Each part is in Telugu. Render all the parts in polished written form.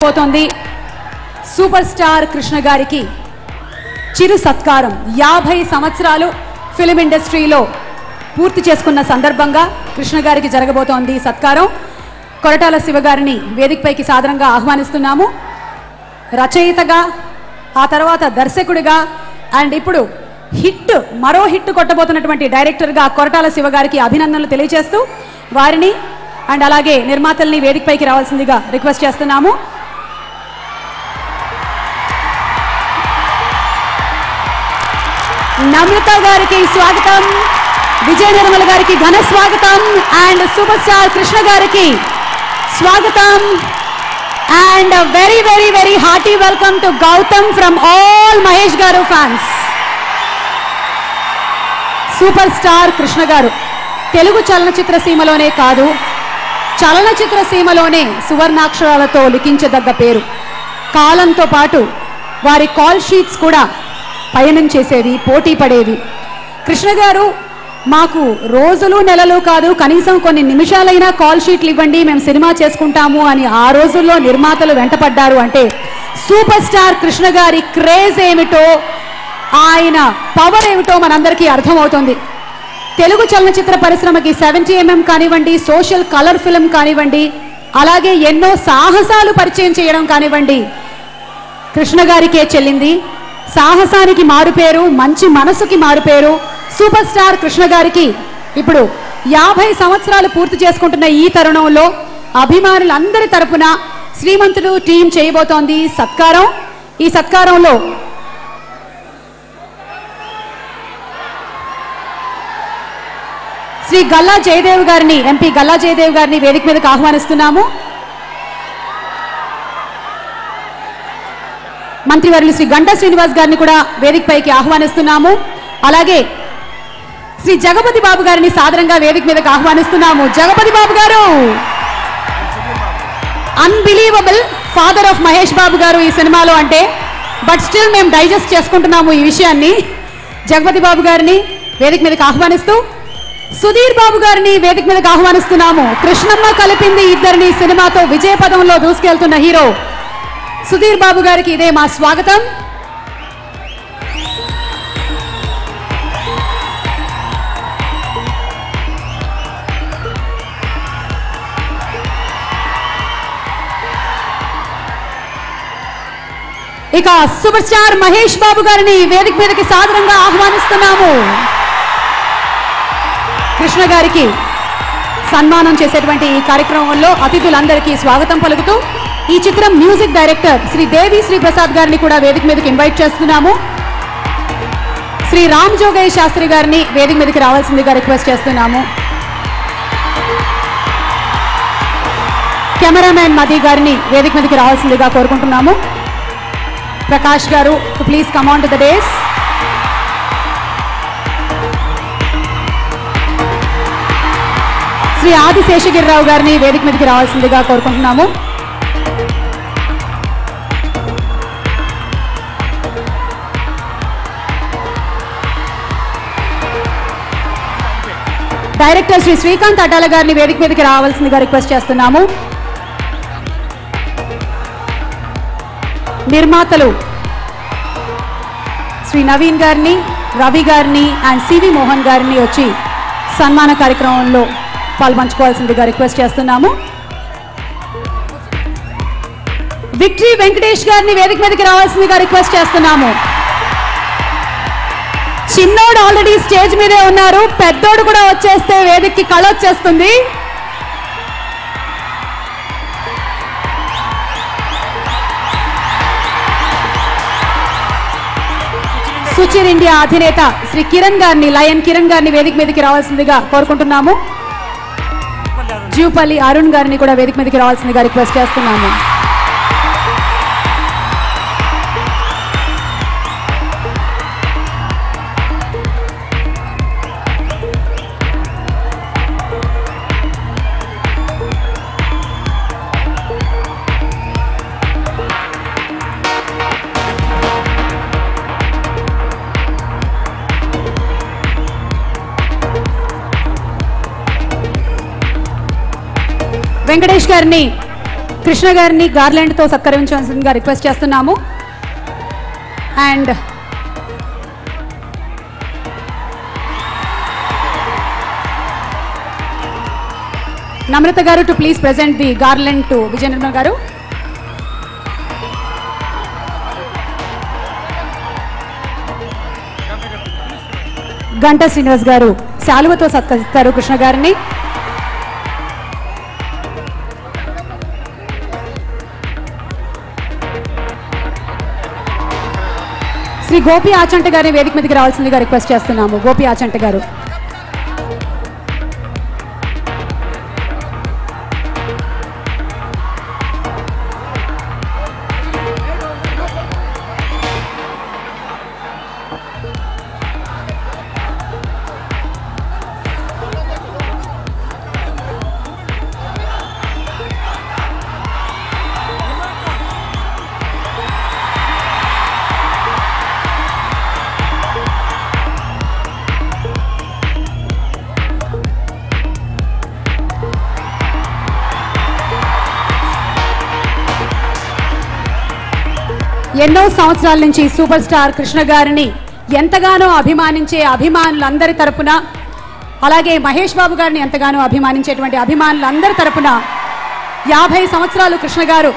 పోతోంది సూపర్ స్టార్ కృష్ణ గారికి చిరు సత్కారం 50 సంవత్సరాలు ఫిల్మ్ ఇండస్ట్రీలో పూర్తి చేసుకున్న సందర్భంగా కృష్ణ గారికి జరగబోతోంది సత్కారం. కొరటాల శివ గారిని వేదికపైకి సాదరంగా ఆహ్వానిస్తున్నాము. రచయితగా ఆ తర్వాత దర్శకుడిగా అండ్ ఇప్పుడు మరో హిట్ కొట్టబోతున్నటువంటి డైరెక్టర్గా కొరటాల శివ గారికి అభినందనలు తెలియజేస్తూ వారిని అండ్ అలాగే నిర్మాతల్ని వేదికపైకి రావాల్సిందిగా రిక్వెస్ట్ చేస్తున్నాము. నమ్రత గారికి స్వాగతం, విజయ నిర్మల గారికి ఘన స్వాగతం అండ్ సూపర్ స్టార్ కృష్ణ గారికి స్వాగతం and very very very hearty welcome to Gautham from all Mahesh garu fans. Super star Krishna గారు తెలుగు చలనచిత్ర సీమలోనే కాదు, చలనచిత్ర సీమలోనే సువర్ణాక్షరాలతో లిఖించదగ్గ పేరు. కాలంతో పాటు వారి కాల్ షీట్స్ కూడా పయనం చేసేవి, పోటీ పడేవి. కృష్ణ గారు మాకు రోజులు నెలలు కాదు, కనీసం కొన్ని నిమిషాలైనా కాల్ షీట్లు ఇవ్వండి, మేము సినిమా చేసుకుంటాము అని ఆ రోజుల్లో నిర్మాతలు వెంటపడ్డారు అంటే సూపర్ స్టార్ కృష్ణ గారి క్రేజ్ ఏమిటో, ఆయన పవర్ ఏమిటో మనందరికీ అర్థమవుతుంది. తెలుగు చలనచిత్ర పరిశ్రమకి 70mm కానివ్వండి, సోషల్ కలర్ ఫిల్మ్ కానివ్వండి, అలాగే ఎన్నో సాహసాలు పరిచయం చేయడం కానివ్వండి, కృష్ణ గారికే చెల్లింది. సాహసానికి మారుపేరు, మంచి మనసుకి మారుపేరు సూపర్ స్టార్ కృష్ణ గారికి. ఇప్పుడు 50 సంవత్సరాలు పూర్తి చేసుకుంటున్న ఈ తరుణంలో అభిమానులందరి తరపున శ్రీమంతుడు టీం చేయబోతోంది సత్కారం. ఈ సత్కారంలో శ్రీ గల్లా జయదేవ్ గారిని, ఎంపీ గల్లా జయదేవ్ గారిని వేదిక మీదకి ఆహ్వానిస్తున్నాము. మంత్రివర్యులు శ్రీ గంటా శ్రీనివాస్ గారిని కూడా వేదికపైకి ఆహ్వానిస్తున్నాము. అలాగే శ్రీ జగపతి బాబు గారిని సాదరంగా వేదిక మీదకి ఆహ్వానిస్తున్నాము. జగపతి బాబు గారు unbelievable father of Mahesh Babu గారు ఈ సినిమాలో అంటే, బట్ స్టిల్ మేము డైజెస్ట్ చేసుకుంటున్నాము ఈ విషయాన్ని. జగపతి బాబు గారిని వేదిక మీదకి ఆహ్వానిస్తూ సుధీర్ బాబు గారిని వేదిక మీదకి ఆహ్వానిస్తున్నాము. కృష్ణమ్మ కలిపింది ఇద్దరిని సినిమాతో విజయపదంలో దూసుకెళ్తున్న హీరో సుధీర్ బాబు గారికి ఇదే మా స్వాగతం. ఇక సూపర్ స్టార్ మహేష్ బాబు గారిని వేదిక మీదకి సాదరంగా ఆహ్వానిస్తున్నాము. కృష్ణ గారికి సన్మానం చేసేటువంటి ఈ కార్యక్రమంలో అతిథులందరికీ స్వాగతం పలుకుతూ ఈ చిత్రం మ్యూజిక్ డైరెక్టర్ శ్రీ దేవి శ్రీ ప్రసాద్ గారిని కూడా వేదిక మీదకి ఇన్వైట్ చేస్తున్నాము. శ్రీ రామ్ జోగయ్య శాస్త్రి గారిని వేదిక మీదకి రావాల్సిందిగా రిక్వెస్ట్ చేస్తున్నాము. కెమెరామ్యాన్ మదీ గారిని వేదిక మీదకి రావాల్సిందిగా కోరుకుంటున్నాము. Prakash garu to please come on to the dais. Shri Adi Seshagiri Rao గారిని వేదిక మీదకి రావాల్సిందిగా కోరుకుంటున్నాము. డైరెక్టర్ శ్రీ శ్రీకాంత్ అడ్డాల గారిని వేదిక మీదకి రావాల్సిందిగా రిక్వెస్ట్ చేస్తున్నాము. నిర్మాతలు శ్రీ నవీన్ గారిని, రవి గారిని అండ్ సివి మోహన్ గారిని వచ్చి సన్మాన కార్యక్రమంలో పాల్పంచుకోవాల్సిందిగా రిక్వెస్ట్ చేస్తున్నాము. విక్టరీ వెంకటేష్ గారిని వేదిక మీదకి రావాల్సిందిగా రిక్వెస్ట్ చేస్తున్నాము. చిన్నోడు ఆల్రెడీ స్టేజ్ మీదే ఉన్నారు, పెద్దోడు కూడా వచ్చేస్తే వేదికకి కళ వచ్చేస్తుంది. సుచిర్ ఇండియా అధినేత శ్రీ కిరణ్ గారిని, లయన్ కిరణ్ గారిని వేదిక మీదకి రావాల్సిందిగా కోరుకుంటున్నాము. జూపల్లి అరుణ్ గారిని కూడా వేదిక మీదకి రావాల్సిందిగా రిక్వెస్ట్ చేస్తున్నాము. వెంకటేష్ గారిని కృష్ణ గారిని గార్లాండ్తో సత్కరించాల్సిందిగా రిక్వెస్ట్ చేస్తున్నాము. అండ్ నమ్రత గారు to please present the garland to Vijaya Nirmal గారు. గంటా శ్రీనివాస్ గారు శాలువతో సత్కరిస్తారు కృష్ణ గారిని. శ్రీ గోపి ఆచంట గారిని వేదిక మీదకి రావాల్సిందిగా రిక్వెస్ట్ చేస్తున్నాము. గోపి ఆచంట గారు. ఎన్నో సంవత్సరాల నుంచి సూపర్ స్టార్ కృష్ణ గారిని ఎంతగానో అభిమానించే అభిమానులందరి తరపున, అలాగే మహేష్ బాబు గారిని ఎంతగానో అభిమానించేటువంటి అభిమానులందరి తరపున 50 సంవత్సరాలు కృష్ణ గారు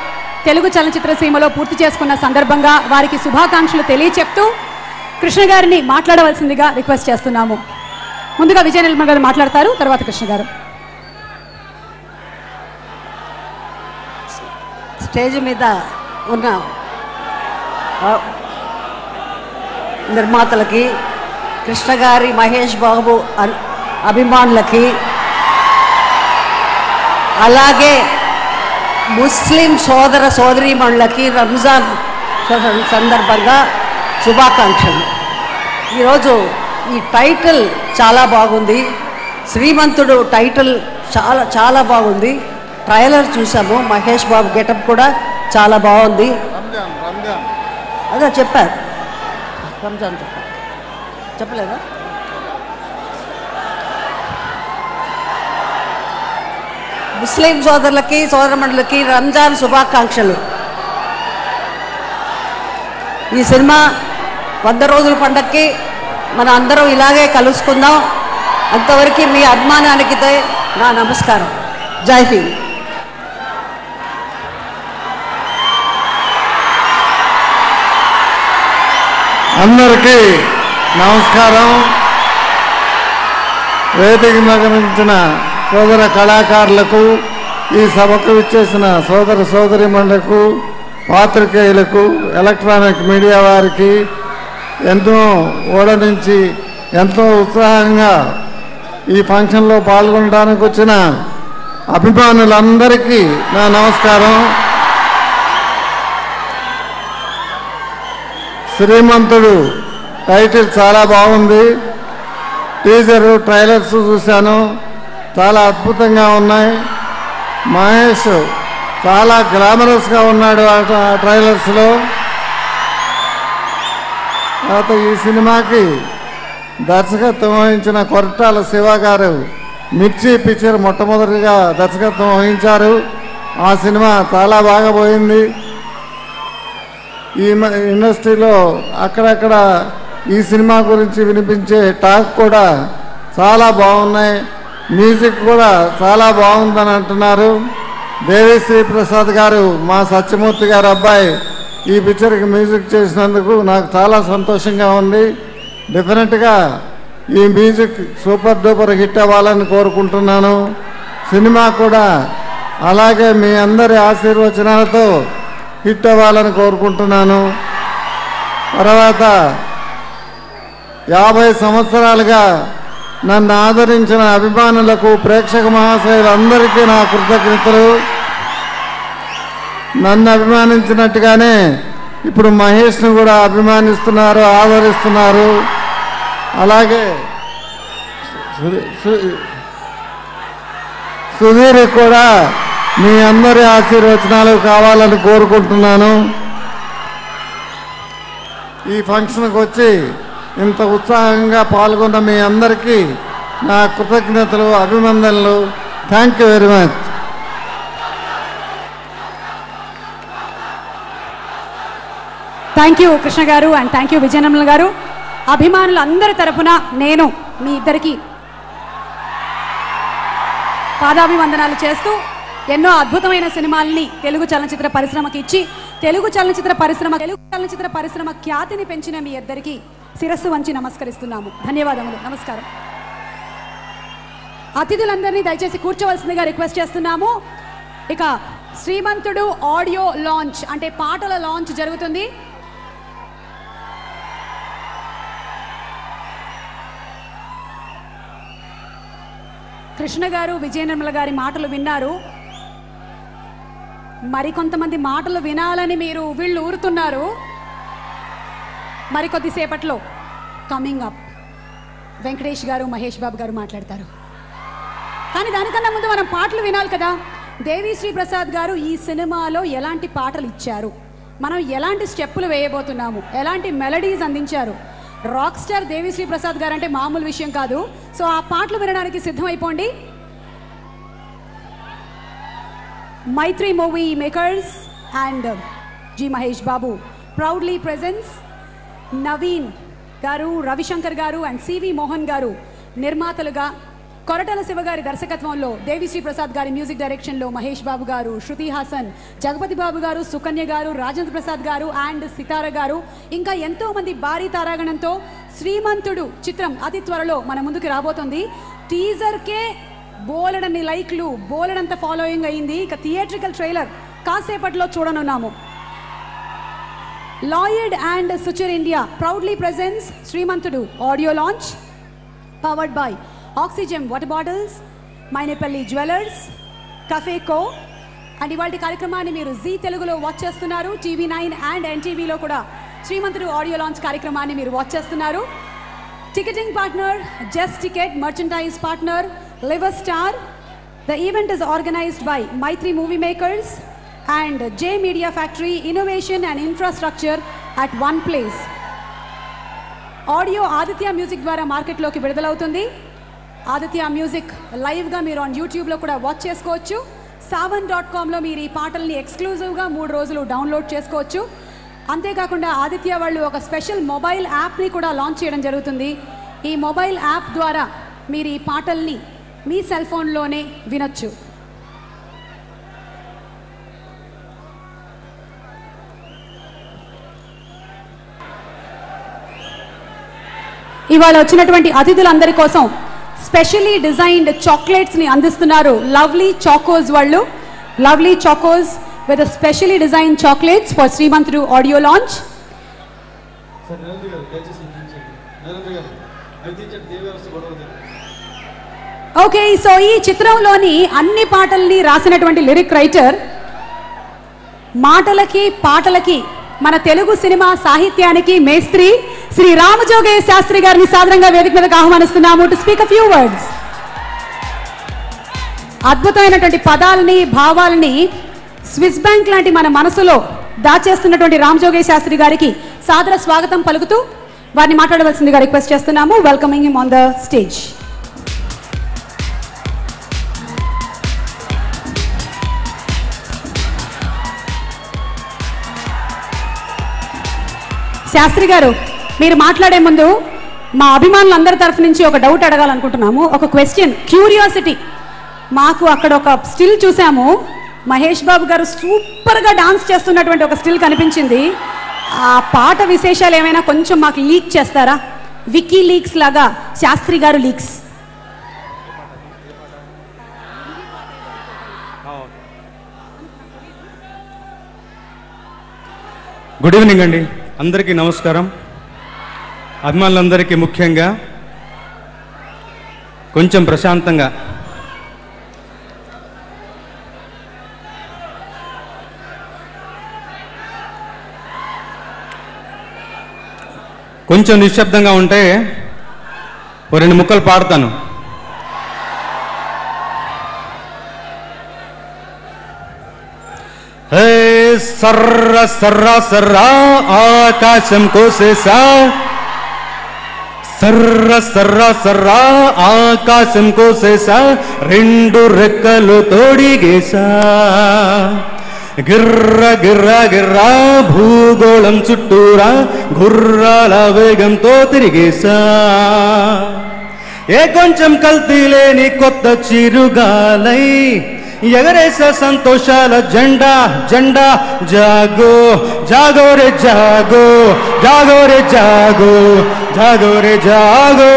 తెలుగు చలనచిత్ర సీమలో పూర్తి చేసుకున్న సందర్భంగా వారికి శుభాకాంక్షలు తెలియచెప్తూ కృష్ణ గారిని మాట్లాడవలసిందిగా రిక్వెస్ట్ చేస్తున్నాము. ముందుగా విజయ నిర్మల్ గారు మాట్లాడతారు, తర్వాత కృష్ణ గారు. స్టేజ్ మీద ఉన్న నిర్మాతలకి, కృష్ణ గారి మహేష్ బాబు అభిమానులకి, అలాగే ముస్లిం సోదర సోదరీమణులకి రంజాన్ సందర్భంగా శుభాకాంక్షలు. ఈరోజు ఈ టైటిల్ చాలా బాగుంది. శ్రీమంతుడు టైటిల్ చాలా చాలా బాగుంది. ట్రైలర్ చూసాము. మహేష్ బాబు గెటప్ కూడా చాలా బాగుంది. అదే చెప్పారు, రంజాన్ చెప్పలేదా? ముస్లిం సోదరులకి సోదరమణులకి రంజాన్ శుభాకాంక్షలు. ఈ సినిమా 100 రోజుల పండగకి మన అందరం ఇలాగే కలుసుకుందాం. అంతవరకు మీ అభిమానానికి నా నమస్కారం. జై హింద్. అందరికీ నమస్కారం. వేదిక నగరించిన సోదర కళాకారులకు, ఈ సభకు ఇచ్చేసిన సోదర సోదరీమణులకు, పాత్రికేయులకు, ఎలక్ట్రానిక్ మీడియా వారికి, ఎంతో ఓడ నుంచి ఎంతో ఉత్సాహంగా ఈ ఫంక్షన్లో పాల్గొనడానికి వచ్చిన అభిమానులందరికీ నా నమస్కారం. శ్రీమంతుడు టైటిల్ చాలా బాగుంది. టీజరు ట్రైలర్స్ చూశాను, చాలా అద్భుతంగా ఉన్నాయి. మహేష్ చాలా గ్లామరస్గా ఉన్నాడు ఆ ట్రైలర్స్లో. తర్వాత ఈ సినిమాకి దర్శకత్వం వహించిన కొరటాల శివ గారు మిర్చి పిక్చర్ మొట్టమొదటిగా దర్శకత్వం వహించారు. ఆ సినిమా చాలా బాగా పోయింది. ఈ ఇండస్ట్రీలో అక్కడక్కడ ఈ సినిమా గురించి వినిపించే టాక్ కూడా చాలా బాగున్నాయి. మ్యూజిక్ కూడా చాలా బాగుందని అంటున్నారు. దేవిశ్రీ ప్రసాద్ గారు, మా సత్యమూర్తి గారు అబ్బాయి, ఈ పిక్చర్కి మ్యూజిక్ చేసినందుకు నాకు చాలా సంతోషంగా ఉంది. డెఫినెట్గా ఈ మ్యూజిక్ సూపర్ డూపర్ హిట్ అవ్వాలని కోరుకుంటున్నాను. సినిమా కూడా అలాగే మీ అందరి ఆశీర్వచనాలతో హిట్ అవ్వాలని కోరుకుంటున్నాను. తర్వాత 50 సంవత్సరాలుగా నన్ను ఆదరించిన అభిమానులకు, ప్రేక్షక మహాశయులందరికీ నా కృతజ్ఞతలు. నన్ను అభిమానించినట్టుగానే ఇప్పుడు మహేష్ను కూడా అభిమానిస్తున్నారు, ఆదరిస్తున్నారు. అలాగే సుధీర్ కూడా మీ అందరి ఆశీర్వచనాలు కావాలని కోరుకుంటున్నాను. ఈ ఫంక్షన్కి వచ్చి ఇంత ఉత్సాహంగా పాల్గొన్న మీ అందరికీ నా కృతజ్ఞతలు, అభినందనలు. Thank you very much. Thank you Krishna గారు అండ్ థ్యాంక్ యూ విజయనిర్మల గారు. అభిమానులందరి తరపున నేను మీ ఇద్దరికి పాదాభివందనాలు చేస్తూ ఎన్నో అద్భుతమైన సినిమాల్ని తెలుగు చలనచిత్ర పరిశ్రమకి ఇచ్చి తెలుగు చలనచిత్ర పరిశ్రమ ఖ్యాతిని పెంచిన మీ ఇద్దరికి శిరస్సు వంచి నమస్కరిస్తున్నాము. ధన్యవాదములు. నమస్కారం. అతిథులందరినీ దయచేసి కూర్చోవలసిందిగా రిక్వెస్ట్ చేస్తున్నాము. ఇక శ్రీమంతుడు ఆడియో లాంచ్ అంటే పాటల లాంచ్ జరుగుతుంది. కృష్ణ గారు విజయనిర్మల గారి మాటలు విన్నారు. మరికొంతమంది మాటలు వినాలని మీరు వీళ్ళు ఊరుతున్నారు. మరికొద్దిసేపట్లో కమింగ్ అప్ వెంకటేష్ గారు మహేష్ బాబు గారు మాట్లాడతారు. కానీ దానికన్నా ముందు మనం పాటలు వినాలి కదా. దేవిశ్రీ ప్రసాద్ గారు ఈ సినిమాలో ఎలాంటి పాటలు ఇచ్చారు, మనం ఎలాంటి స్టెప్పులు వేయబోతున్నాము, ఎలాంటి మెలడీస్ అందించారు. రాక్ స్టార్ దేవిశ్రీ ప్రసాద్ గారు అంటే మామూలు విషయం కాదు. సో ఆ పాటలు వినడానికి సిద్ధమైపోండి. Mythri movie makers and G Mahesh Babu proudly presents. Naveen గారు, రవిశంకర్ గారు అండ్ సివి మోహన్ గారు నిర్మాతలుగా, కొరటల శివ గారి దర్శకత్వంలో, దేవిశ్రీ ప్రసాద్ గారి మ్యూజిక్ డైరెక్షన్లో మహేష్ బాబు గారు, శృతి హాసన్, జగపతి బాబు గారు, సుకన్య గారు, రాజేంద్ర ప్రసాద్ గారు అండ్ సితార గారు, ఇంకా ఎంతో మంది భారీ తారాగణంతో శ్రీమంతుడు చిత్రం అతి త్వరలో మన ముందుకు రాబోతుంది. టీజర్కే బోలెడన్ని లైక్లు, బోలెడంత ఫాలోయింగ్ అయింది. ఇక థియేట్రికల్ ట్రైలర్ కాసేపట్లో చూడనున్నాము. Lloyd and Suchir India proudly presents Srimanthudu audio launch powered by oxygen water bottles, Mainepalli jewellers, cafe co. And ఇవాళ కార్యక్రమాన్ని మీరు జీ తెలుగులో వాచ్ చేస్తున్నారు. TV9 అండ్ NTVలో కూడా శ్రీమంతుడు ఆడియో లాంచ్ కార్యక్రమాన్ని మీరు వాచ్ చేస్తున్నారు. Ticketing partner just ticket, merchandise partner Liver Star. The event is organized by Mythri movie makers and J Media Factory, innovation and infrastructure at one place. Audio Aditya Music ద్వారా మార్కెట్లోకి విడుదలవుతుంది. ఆదిత్య మ్యూజిక్ లైవ్గా మీరు ఆన్ యూట్యూబ్లో కూడా వాచ్ చేసుకోవచ్చు. savan.comలో మీరు ఈ పాటల్ని ఎక్స్క్లూజివ్గా 3 రోజులు డౌన్లోడ్ చేసుకోవచ్చు. అంతేకాకుండా ఆదిత్య వాళ్ళు ఒక స్పెషల్ మొబైల్ యాప్ని కూడా లాంచ్ చేయడం జరుగుతుంది. ఈ మొబైల్ యాప్ ద్వారా మీరు ఈ పాటల్ని మీ సెల్ ఫోన్లోనే వినొచ్చు. ఇవాళ వచ్చినటువంటి అతిథులందరి కోసం స్పెషల్లీ డిజైన్డ్ చాక్లెట్స్ని అందిస్తున్నారు లవ్లీ చాకోస్ వాళ్ళు. Lovely Chocos with specially design chocolates for Srimanthudu audio launch. Okay, so ఈ చిత్రంలోని అన్ని పాటల్ని రాసినటువంటి లిరిక్ రైటర్, మాటలకి పాటలకి మన తెలుగు సినిమా సాహిత్యానికి మేస్త్రి శ్రీ రామజోగయ్య శాస్త్రి గారిని సాదరంగా వేదిక మీదకి ఆహ్వానిస్తున్నాము to speak a few words. అద్భుతమైనటువంటి పదాలని, భావాలని స్విస్ బ్యాంక్ లాంటి మన మనసులో దాచేస్తున్నటువంటి రామజోగయ్య శాస్త్రి గారికి సాదర స్వాగతం పలుకుతూ వారిని మాట్లాడవలసిందిగా రిక్వెస్ట్ చేస్తున్నాము. Welcoming him on the stage. Sastri garu, మీరు మాట్లాడే ముందు మా అభిమానులందరి తరఫు నుంచి ఒక డౌట్ అడగాలనుకుంటున్నాము. ఒక క్వశ్చన్, క్యూరియాసిటీ. మాకు అక్కడ ఒక స్టిల్ చూసాము, మహేష్ బాబు గారు సూపర్గా డాన్స్ చేస్తున్నటువంటి ఒక స్టిల్ కనిపించింది. ఆ పాట విశేషాలు ఏమైనా కొంచెం మాకు లీక్ చేస్తారా? వికీ లీక్స్ లాగా శాస్త్రి గారు లీక్స్. గుడ్ ఈవినింగ్ అండి, అందరికీ నమస్కారం. అభిమానులందరికీ ముఖ్యంగా కొంచెం ప్రశాంతంగా కొంచెం నిశ్శబ్దంగా ఉంటే ఓ 2 ముక్కలు పాడతాను. సర్ర సర్ర సర్ర ఆకాశం కోసేసా, సర్ర సర్ర సర్ర ఆకాశం కోసేసా, 2 రెక్కలు తోడిగేసా, గిర్ర గిర్ర గిర్రా భూగోళం చుట్టూరా గుర్రాల వేగంతో తిరిగేసా ఏ కొంచెం కల్తీ లేని కొత్త చిరుగాలై ఎగరేసా సంతోషాల జెండా జెండా జాగో జాగో రే జాగో జాగో రే జాగో జాగో రే జాగో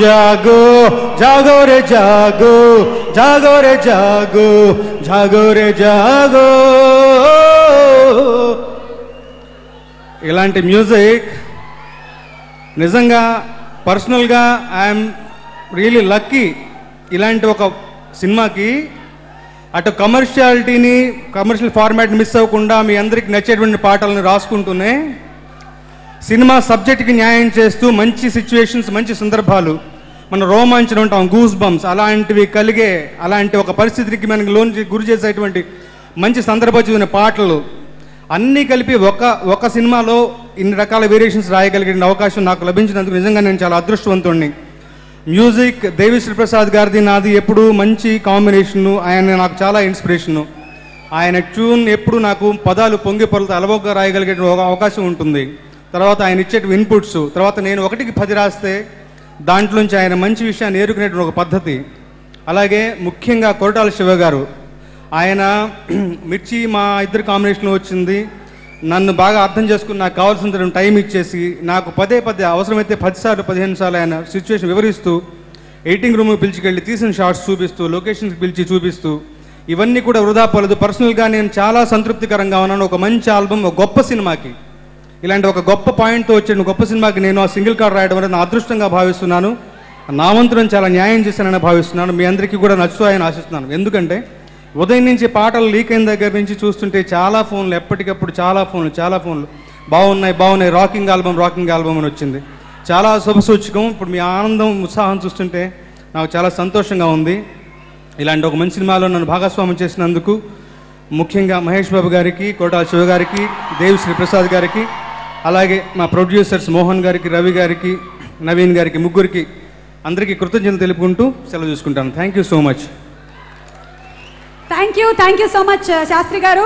జాగో జాగో రే జాగో జాగో రే జాగో జాగో రే జాగో. ఇలాంటి మ్యూజిక్ నిజంగా పర్సనల్గా ఐఎమ్ రియలీ లక్కీ. ఇలాంటి ఒక సినిమాకి అటు కమర్షియల్ ఫార్మాట్ని మిస్ అవ్వకుండా మీ అందరికి నచ్చేటువంటి పాటలను రాసుకుంటూనే సినిమా సబ్జెక్ట్కి న్యాయం చేస్తూ మంచి సిచ్యువేషన్స్, మంచి సందర్భాలు, మనం రోమాంచనం ఉంటాం, గూస్ బంప్స్ అలాంటివి కలిగే అలాంటి ఒక పరిస్థితికి మనకి గురి చేసేటువంటి మంచి సందర్భోచితమైన పాటలు అన్నీ కలిపి ఒక సినిమాలో ఇన్ని రకాల వేరియేషన్స్ రాయగలిగే అవకాశం నాకు లభించినందుకు నిజంగా నేను చాలా అదృష్టవంతుడిని. మ్యూజిక్ దేవిశ్రీ ప్రసాద్ గారిది నాది ఎప్పుడు మంచి కాంబినేషను. ఆయన నాకు చాలా ఇన్స్పిరేషను. ఆయన ట్యూన్ ఎప్పుడు నాకు పదాలు పొంగి పొరలతో అలవోగా రాయగలిగే అవకాశం ఉంటుంది. తర్వాత ఆయన ఇచ్చేటి ఇన్పుట్స్, తర్వాత నేను 1కి 10 రాస్తే దాంట్లోంచి ఆయన మంచి విషయాన్ని ఏరుకునేటువంటి ఒక పద్ధతి. అలాగే ముఖ్యంగా కొరటాల శివ గారు, ఆయన మిర్చి మా ఇద్దరు కాంబినేషన్లో వచ్చింది. నన్ను బాగా అర్థం చేసుకుని నాకు కావాల్సిన టైం ఇచ్చేసి నాకు పదే అవసరమైతే 10 సార్లు 15 సార్లు ఆయన సిచ్యువేషన్ వివరిస్తూ ఎడిటింగ్ రూమ్కి పిలిచికెళ్ళి తీసిన షార్ట్స్ చూపిస్తూ లొకేషన్స్కి పిలిచి చూపిస్తూ ఇవన్నీ కూడా వృధా పోలేదు. పర్సనల్గా నేను చాలా సంతృప్తికరంగా ఉన్నాను. ఒక మంచి ఆల్బమ్, ఒక గొప్ప సినిమాకి, ఇలాంటి ఒక గొప్ప పాయింట్తో వచ్చే గొప్ప సినిమాకి నేను ఆ సింగిల్ కార్డ్ రాయడం అనేది నా అదృష్టంగా భావిస్తున్నాను. నా వంతులను చాలా న్యాయం చేశానని భావిస్తున్నాను. మీ అందరికీ కూడా నచ్చుతాయని ఆశిస్తున్నాను. ఎందుకంటే ఉదయం నుంచి పాటలు లీక్ అయిన దగ్గర నుంచి చూస్తుంటే చాలా ఫోన్లు, ఎప్పటికప్పుడు చాలా ఫోన్లు బాగున్నాయి రాకింగ్ ఆల్బమ్ అని వచ్చింది. చాలా శుభసూచకం. ఇప్పుడు మీ ఆనందం, ఉత్సాహం చూస్తుంటే నాకు చాలా సంతోషంగా ఉంది. ఇలాంటి ఒక మంచి సినిమాలో నన్ను భాగస్వామ్యం చేసినందుకు ముఖ్యంగా మహేష్ బాబు గారికి, కొరటాల శివ గారికి, దేవిశ్రీ ప్రసాద్ గారికి, అలాగే మా ప్రొడ్యూసర్స్ మోహన్ గారికి, రవి గారికి, నవీన్ గారికి, ముగ్గురికి అందరికీ కృతజ్ఞతలు తెలుపుకుంటూ సెలవు చూసుకుంటాను. Thank you so much. Thank you so much Sastri గారు.